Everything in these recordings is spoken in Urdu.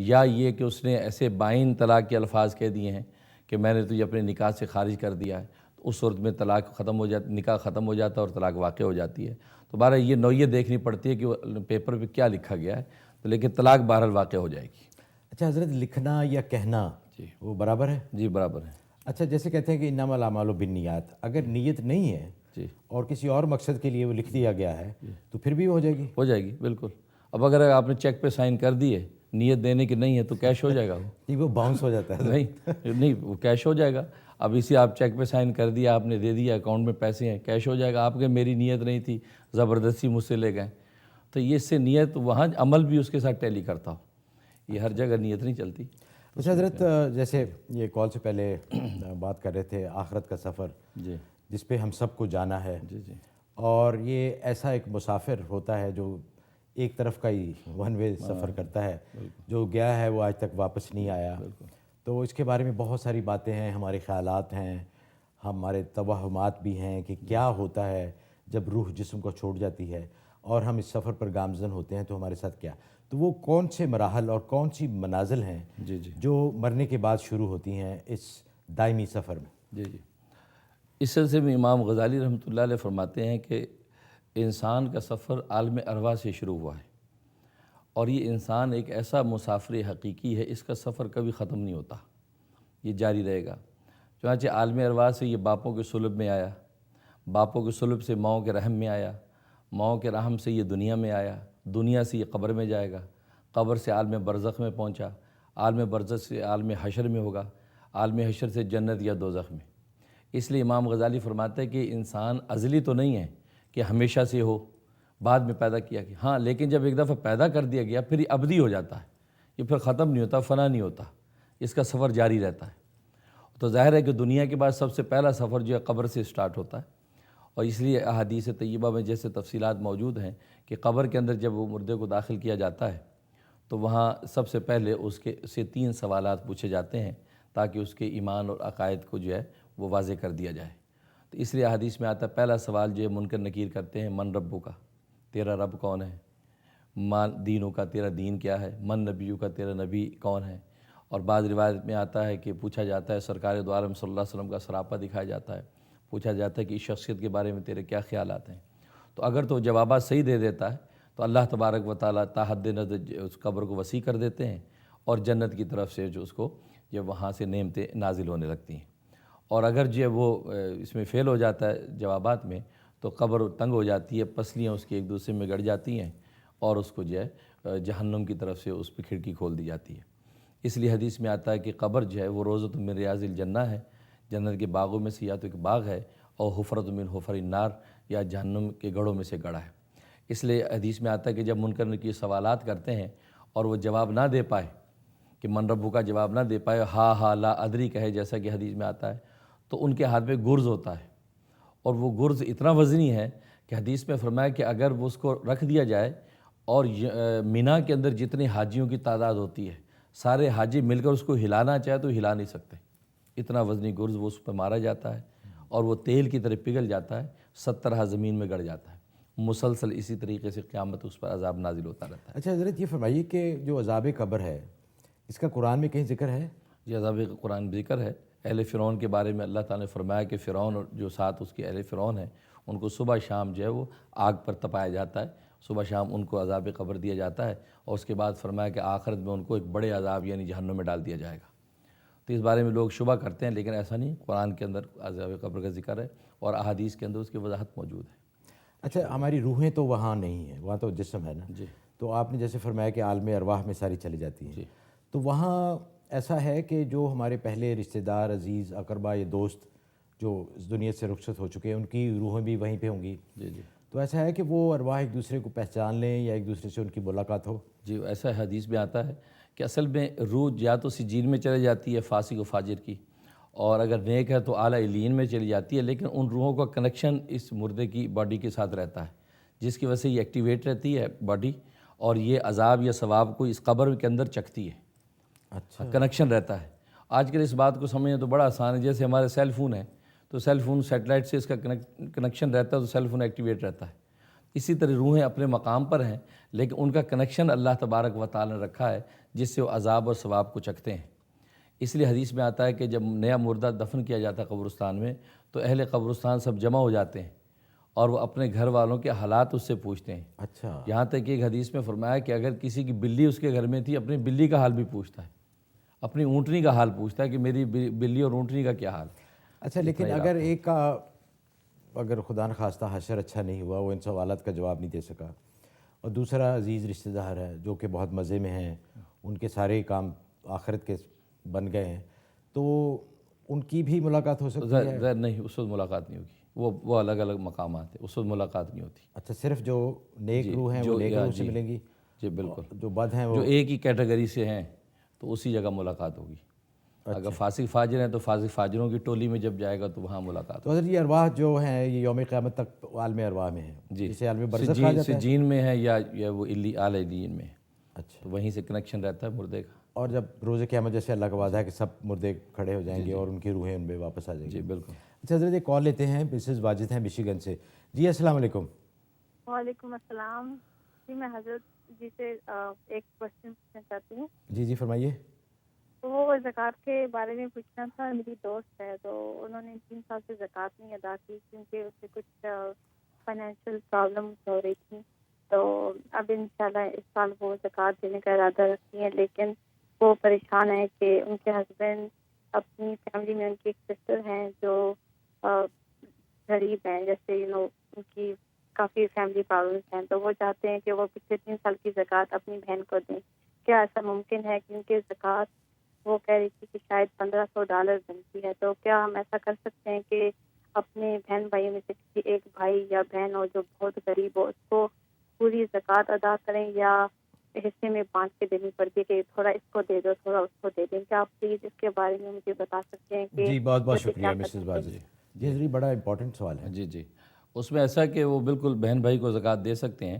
یا یہ کہ اس نے ایسے بائن طلاق کے الفاظ کہہ دیے ہیں کہ میں نے تجھے اپنے نکاح سے خارج کر دیا ہے، تو اس صورت میں طلاق ختم ہو جاتی، نکاح ختم ہو جاتا ہے اور طلاق واقع ہو جاتی ہے۔ تو بہرحال یہ نوعیت دیکھنی پڑتی ہے کہ وہ پیپر پہ کیا لکھا گیا ہے، تو لیکن طلاق بہرحال واقع ہو جائے گی۔ اچھا حضرت، لکھنا یا کہنا وہ برابر ہے؟ جی برابر ہے۔ اچھا، جیسے کہتے ہیں کہ انما الاعمال بالنیات، اگر نیت نہیں ہے جی اور کسی اور مقصد کے لیے وہ لکھ دیا گیا ہے تو پھر بھی ہو جائے گی؟ ہو جائے گی بالکل۔ اب اگر آپ نے چیک پہ سائن کر دیے، نیت دینے کی نہیں ہے تو کیش ہو جائے گا وہ۔ نہیں، وہ باؤنس ہو جاتا ہے۔ نہیں وہ کیش ہو جائے گا۔ اب اسی آپ چیک پہ سائن کر دیا، آپ نے دے دیا، اکاؤنٹ میں پیسے ہیں، کیش ہو جائے گا۔ آپ کے میری نیت نہیں تھی، زبردستی مجھ سے لے گئے، تو یہ اس سے نیت وہاں عمل بھی اس کے ساتھ ٹیلی کرتا ہو، یہ ہر جگہ نیت نہیں چلتی۔ اچھا حضرت، جیسے یہ کال سے پہلے بات کر رہے تھے آخرت کا سفر، جی جس پہ ہم سب کو جانا ہے، جی جی اور یہ ایسا ایک مسافر ہوتا ہے جو ایک طرف کا ہی ون وے سفر کرتا ہے، جو گیا ہے وہ آج تک واپس نہیں آیا۔ تو اس کے بارے میں بہت ساری باتیں ہیں، ہمارے خیالات ہیں، ہمارے توہمات بھی ہیں کہ کیا ہوتا ہے جب روح جسم کو چھوڑ جاتی ہے اور ہم اس سفر پر گامزن ہوتے ہیں تو ہمارے ساتھ کیا، تو وہ کون سے مراحل اور کون سی منازل ہیں جی جی جو مرنے کے بعد شروع ہوتی ہیں اس دائمی سفر میں؟ جی جی اس سلسلے میں امام غزالی رحمۃ اللہ علیہ فرماتے ہیں کہ انسان کا سفر عالم ارواح سے شروع ہوا ہے، اور یہ انسان ایک ایسا مسافر حقیقی ہے، اس کا سفر کبھی ختم نہیں ہوتا، یہ جاری رہے گا۔ چنانچہ عالم ارواح سے یہ باپوں کے صلب میں آیا، باپوں کے صلب سے ماؤں کے رحم میں آیا، ماؤں کے رحم سے یہ دنیا میں آیا، دنیا سے یہ قبر میں جائے گا، قبر سے عالم برزخ میں پہنچا، عالم برزخ سے عالم حشر میں ہوگا، عالم حشر سے جنت یا دوزخ میں۔ اس لیے امام غزالی فرماتے ہیں کہ انسان ازلی تو نہیں ہے کہ ہمیشہ سے ہو، بعد میں پیدا کیا گیا، ہاں لیکن جب ایک دفعہ پیدا کر دیا گیا پھر یہ ابدی ہو جاتا ہے، یہ پھر ختم نہیں ہوتا، فنا نہیں ہوتا، اس کا سفر جاری رہتا ہے۔ تو ظاہر ہے کہ دنیا کے بعد سب سے پہلا سفر جو ہے قبر سے سٹارٹ ہوتا ہے، اور اس لیے احادیث طیبہ میں جیسے تفصیلات موجود ہیں کہ قبر کے اندر جب وہ مردے کو داخل کیا جاتا ہے تو وہاں سب سے پہلے اس کے سے 3 سوالات پوچھے جاتے ہیں تاکہ اس کے ایمان اور عقائد کو جو ہے وہ واضح کر دیا جائے۔ تو اس لیے حدیث میں آتا ہے پہلا سوال جو ہے منکر نکیر کرتے ہیں، من ربو کا، تیرا رب کون ہے، مان دینوں کا، تیرا دین کیا ہے، من نبیوں کا، تیرا نبی کون ہے۔ اور بعض روایت میں آتا ہے کہ پوچھا جاتا ہے، سرکار دو عالم صلی اللہ علیہ وسلم کا سراپا دکھایا جاتا ہے، پوچھا جاتا ہے کہ اس شخصیت کے بارے میں تیرے کیا خیالات ہیں۔ تو اگر تو جوابات صحیح دے دیتا ہے تو اللہ تبارک و تعالیٰ تا حد نظر اس قبر کو وسیع کر دیتے ہیں، اور جنت کی طرف سے جو اس کو جب وہاں سے نعمتیں نازل ہونے لگتی ہیں۔ اور اگر جو وہ اس میں فیل ہو جاتا ہے جوابات میں تو قبر تنگ ہو جاتی ہے، پسلیاں اس کی ایک دوسرے میں گڑ جاتی ہیں، اور اس کو جو ہے جہنم کی طرف سے اس پہ کھڑکی کھول دی جاتی ہے۔ اس لیے حدیث میں آتا ہے کہ قبر جو ہے وہ روضۃ من ریاض الجنہ ہے، جنت کے باغوں میں سے یا تو ایک باغ ہے، اور حفرۃ من حفر النار، یا جہنم کے گڑھوں میں سے گڑھا ہے۔ اس لیے حدیث میں آتا ہے کہ جب منکر نکیر سوالات کرتے ہیں اور وہ جواب نہ دے پائے، کہ من ربو کا جواب نہ دے پائے، ہا ہا لا ادری کہے جیسا کہ حدیث میں آتا ہے، تو ان کے ہاتھ میں گرز ہوتا ہے، اور وہ گرز اتنا وزنی ہے کہ حدیث میں فرمایا کہ اگر وہ اس کو رکھ دیا جائے اور مینا کے اندر جتنے حاجیوں کی تعداد ہوتی ہے سارے حاجی مل کر اس کو ہلانا چاہے تو ہلا نہیں سکتے، اتنا وزنی گرز وہ اس پہ مارا جاتا ہے، اور وہ تیل کی طرح پگھل جاتا ہے، 70 زمین میں گڑ جاتا ہے، مسلسل اسی طریقے سے قیامت اس پر عذاب نازل ہوتا رہتا ہے۔ اچھا حضرت، یہ فرمائیے کہ جو عذاب قبر ہے اس کا قرآن میں کہیں ذکر ہے؟ یہ عذاب قرآن ذکر ہے۔ اہل فرعون کے بارے میں اللہ تعالیٰ نے فرمایا کہ فرعون اور جو ساتھ اس کے اہل فرعون ہیں ان کو صبح شام جو ہے وہ آگ پر تپایا جاتا ہے، صبح شام ان کو عذاب قبر دیا جاتا ہے، اور اس کے بعد فرمایا کہ آخرت میں ان کو ایک بڑے عذاب یعنی جہنم میں ڈال دیا جائے گا۔ تو اس بارے میں لوگ شبہ کرتے ہیں، لیکن ایسا نہیں، قرآن کے اندر عذاب قبر کا ذکر ہے اور احادیث کے اندر اس کی وضاحت موجود ہے۔ اچھا، ہماری روحیں تو وہاں نہیں ہیں، وہاں تو جسم ہے نا؟ جی تو آپ نے جیسے فرمایا کہ عالم ارواح میں ساری چلی جاتی ہیں، جی تو وہاں ایسا ہے کہ جو ہمارے پہلے رشتہ دار، عزیز، اقربا یا دوست جو اس دنیا سے رخصت ہو چکے ہیں ان کی روحیں بھی وہیں پہ ہوں گی، جی جی تو ایسا ہے کہ وہ ارواح ایک دوسرے کو پہچان لیں یا ایک دوسرے سے ان کی ملاقات ہو؟ جی ایسا حدیث میں آتا ہے کہ اصل میں روح یا تو سجین میں چلے جاتی ہے فاسق و فاجر کی، اور اگر نیک ہے تو اعلیٰ علیین میں چلی جاتی ہے، لیکن ان روحوں کا کنیکشن اس مردے کی باڈی کے ساتھ رہتا ہے، جس کی وجہ سے یہ ایکٹیویٹ رہتی ہے باڈی، اور یہ عذاب یا ثواب کو اس قبر کے اندر چکھتی ہے۔ اچھا، کنیکشن رہتا ہے۔ آج کل اس بات کو سمجھنا تو بڑا آسان ہے، جیسے ہمارے سیل فون ہے تو سیل فون سیٹلائٹ سے اس کا کنیکشن رہتا ہے تو سیل فون ایکٹیویٹ رہتا ہے، اسی طرح روحیں اپنے مقام پر ہیں، لیکن ان کا کنیکشن اللہ تبارک و تعالی نے رکھا ہے جس سے وہ عذاب اور ثواب کو چکھتے ہیں۔ اس لیے حدیث میں آتا ہے کہ جب نیا مردہ دفن کیا جاتا ہے قبرستان میں تو اہل قبرستان سب جمع ہو جاتے ہیں اور وہ اپنے گھر والوں کے حالات اس سے پوچھتے ہیں۔ اچھا، یہاں تک کہ ایک حدیث میں فرمایا کہ اگر کسی کی بلی اس کے گھر میں تھی، اپنی بلی کا حال بھی پوچھتا ہے، اپنی اونٹنی کا حال پوچھتا ہے کہ میری بلی اور اونٹنی کا کیا حال۔ اچھا، لیکن اگر ایک کا اگر خدا نخواستہ حشر اچھا نہیں ہوا، وہ ان سوالات کا جواب نہیں دے سکا، اور دوسرا عزیز رشتہ دار ہے جو کہ بہت مزے میں ہیں، ان کے سارے کام آخرت کے بن گئے ہیں، تو ان کی بھی ملاقات ہو سکتی ہے؟ ظاہر نہیں، اس وقت ملاقات نہیں ہوگی، وہ الگ الگ مقامات ہیں، اس وقت ملاقات نہیں ہوتی۔ اچھا، صرف جو نیک روح ہیں وہ نیک روح سے ملیں گی، جی بالکل، جو بد ہیں وہ جو ایک ہی کیٹیگری سے ہیں تو اسی جگہ ملاقات ہوگی۔ اگر فاسق فاجر ہیں تو فاسق فاجروں کی ٹولی میں جب جائے گا تو وہاں ملاقات تو حضرت یہ ارواح جو ہیں یہ یوم قیامت تک عالم ارواح میں ہیں، جی، جسے عالم برزخ کہا جاتا ہے؟ سجین میں ہے یا وہ اعلی علیین میں ہے، اچھا، تو وہیں سے کنیکشن رہتا ہے مردے کا۔ اور جب روز قیامت جیسے اللہ کا وعدہ ہے کہ سب مردے کھڑے ہو جائیں گے اور ان کی روحیں ان میں واپس آ جائیں گی۔ جی بالکل۔ اچھا حضرت ایک کال لیتے ہیں، مسز واجد ہیں مشیگن سے۔ جی السلام علیکم۔ وعلیکم السلام جی، میں حضرت جی سے ایک کوشچن پوچھنا چاہتی ہوں۔ جی فرمائیے۔ وہ زکوٰۃ کے بارے میں پوچھنا تھا، میری دوست ہے تو انہوں نے 3 سال سے زکوٰۃ نہیں ادا کی کیونکہ اس سے کچھ فائنینشیل پرابلمس ہو رہی تھی، تو اب انشاءاللہ اس سال وہ زکوٰۃ دینے کا ارادہ رکھتی ہیں، لیکن وہ پریشان ہے کہ ان کے ہسبینڈ اپنی فیملی میں ان کی ایک سسٹر ہیں جو غریب ہیں، جیسے ان کی کافی فیملی پرابلمس ہیں، تو وہ چاہتے ہیں کہ وہ پچھلے 3 سال کی زکوٰۃ اپنی بہن کو دیں۔ کیا ایسا ممکن ہے؟ کیونکہ زکوٰۃ وہ کہہ رہی تھی کہ شاید $1500 بنتی ہے، تو کیا ہم ایسا کر سکتے ہیں کہ اپنے بہن بھائی میں سے کسی ایک بھائی یا بہن ہو جو بہت غریب ہو، اس کو پوری زکوٰۃ ادا کریں، یا حصے میں بانٹ کے دینی پڑتی ہے کہ تھوڑا اس کو دے دو تھوڑا اس کو دے دیں؟ کیا آپ پلیز اس کے بارے میں مجھے بتا سکتے ہیں کہ جی بہت بہت ویسے شکریہ کیا مسز کرنا واجد۔ چاہیے؟ جی حضرت بڑا امپورٹنٹ سوال ہے۔ جی اس میں ایسا کہ وہ بالکل بہن بھائی کو زکوٰۃ دے سکتے ہیں۔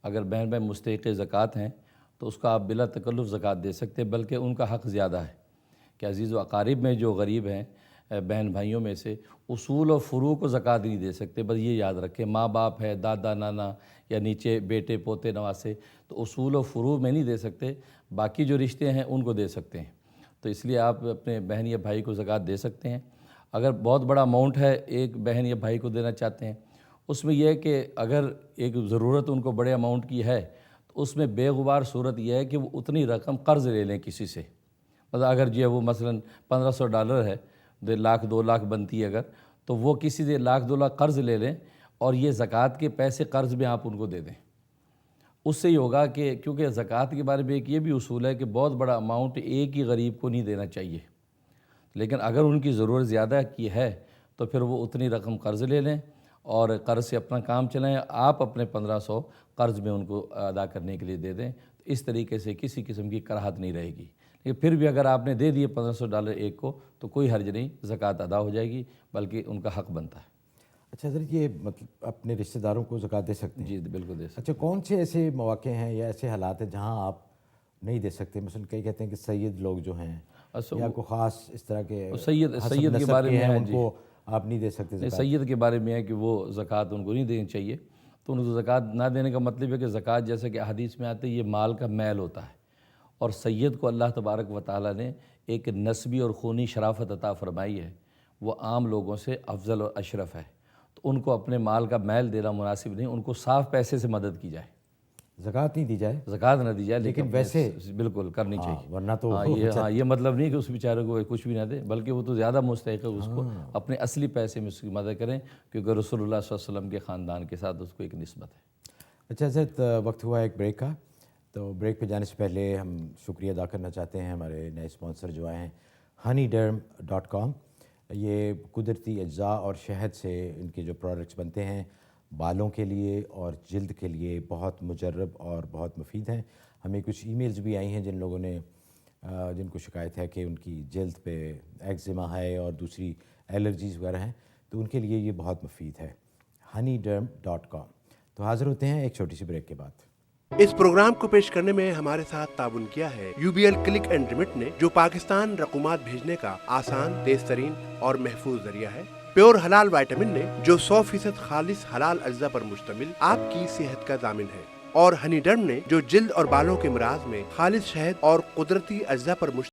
اگر بہن بھائی مستحق زکوٰۃ ہیں تو اس کا آپ بلا تکلف زکوٰۃ دے سکتے ہیں، بلکہ ان کا حق زیادہ ہے کہ عزیز و اقارب میں جو غریب ہیں بہن بھائیوں میں سے اصول و فروع کو زکوٰۃ نہیں دے سکتے۔ بس یہ یاد رکھیں، ماں باپ ہے، دادا نانا یا نیچے بیٹے پوتے نواسے، تو اصول و فروع میں نہیں دے سکتے، باقی جو رشتے ہیں ان کو دے سکتے ہیں۔ تو اس لیے آپ اپنے بہن یا بھائی کو زکوٰۃ دے سکتے ہیں۔ اگر بہت بڑا اماؤنٹ ہے ایک بہن یا بھائی کو دینا چاہتے ہیں، اس میں یہ ہے کہ اگر ایک ضرورت ان کو بڑے اماؤنٹ کی ہے تو اس میں بے غبار صورت یہ ہے کہ وہ اتنی رقم قرض لے لیں کسی سے۔ مطلب اگر جو ہے وہ مثلاً $1500 ہے، 1 لاکھ 2 لاکھ بنتی ہے اگر، تو وہ کسی سے 1 لاکھ 2 لاکھ قرض لے لیں اور یہ زکوٰۃ کے پیسے قرض میں آپ ان کو دے دیں۔ اس سے یہ ہوگا کہ کیونکہ زکوٰۃ کے بارے میں ایک یہ بھی اصول ہے کہ بہت بڑا اماؤنٹ ایک ہی غریب کو نہیں دینا چاہیے، لیکن اگر ان کی ضرورت زیادہ کی ہے تو پھر وہ اتنی رقم قرض لے لیں اور قرض سے اپنا کام چلائیں، آپ اپنے 1500 قرض میں ان کو ادا کرنے کے لیے دے دیں۔ تو اس طریقے سے کسی قسم کی کراہت نہیں رہے گی، لیکن پھر بھی اگر آپ نے دے دیے $1500 ایک کو تو کوئی حرج نہیں، زکوٰۃ ادا ہو جائے گی، بلکہ ان کا حق بنتا ہے۔ اچھا حضرت یہ مطلب اپنے رشتہ داروں کو زکوٰۃ دے سکتے ہیں؟ جی بالکل دے سکتے اچھا، کون سے ایسے مواقع ہیں یا ایسے حالات ہیں جہاں آپ نہیں دے سکتے؟ مثلا کئی کہتے ہیں کہ سید لوگ جو ہیں یا کوئی خاص اس طرح کے سید کے بارے میں ہیں ان کو آپ نہیں دے سکتے زکوٰۃ؟ سید کے بارے میں ہے کہ وہ زکوٰۃ ان کو نہیں دینی چاہیے، تو ان کو زکوٰۃ نہ دینے کا مطلب ہے کہ زکوٰۃ جیسا کہ حدیث میں آتے یہ مال کا میل ہوتا ہے، اور سید کو اللہ تبارک و تعالیٰ نے ایک نسبی اور خونی شرافت عطا فرمائی ہے، وہ عام لوگوں سے افضل اور اشرف ہے، تو ان کو اپنے مال کا میل دینا مناسب نہیں، ان کو صاف پیسے سے مدد کی جائے، زکوٰۃ نہیں دی جائے، زکوٰۃ نہ دی جائے، لیکن ویسے بالکل کرنی چاہیے، ورنہ تو یہ مطلب نہیں کہ اس بیچارے کو کچھ بھی نہ دے، بلکہ وہ تو زیادہ مستحق ہے اس کو اپنے اصلی پیسے میں اس کی مدد کریں، کیونکہ رسول اللہ صلی اللہ علیہ وسلم کے خاندان کے ساتھ اس کو ایک نسبت ہے۔ اچھا حضرت وقت ہوا ایک بریک کا، تو بریک پہ جانے سے پہلے ہم شکریہ ادا کرنا چاہتے ہیں ہمارے نئے اسپانسر جو آئے ہیں honeyderm.com۔ یہ قدرتی اجزاء اور شہد سے ان کے جو پروڈکٹس بنتے ہیں بالوں کے لیے اور جلد کے لیے بہت مجرب اور بہت مفید ہیں۔ ہمیں کچھ ای میلز بھی آئی ہیں جن لوگوں نے جن کو شکایت ہے کہ ان کی جلد پہ ایگزیما ہے اور دوسری الرجیز وغیرہ ہیں، تو ان کے لیے یہ بہت مفید ہے، honeyderm.com۔ تو حاضر ہوتے ہیں ایک چھوٹی سی بریک کے بعد۔ اس پروگرام کو پیش کرنے میں ہمارے ساتھ تعاون کیا ہے UBL کلک اینڈ ریمٹ نے، جو پاکستان رقومات بھیجنے کا آسان، تیز ترین اور محفوظ ذریعہ ہے۔ پیور حلال وائٹامن نے جو 100% خالص حلال اجزاء پر مشتمل آپ کی صحت کا ضامن ہے، اور ہنی ڈرم نے جو جلد اور بالوں کے امراض میں خالص شہد اور قدرتی اجزاء پر مشتمل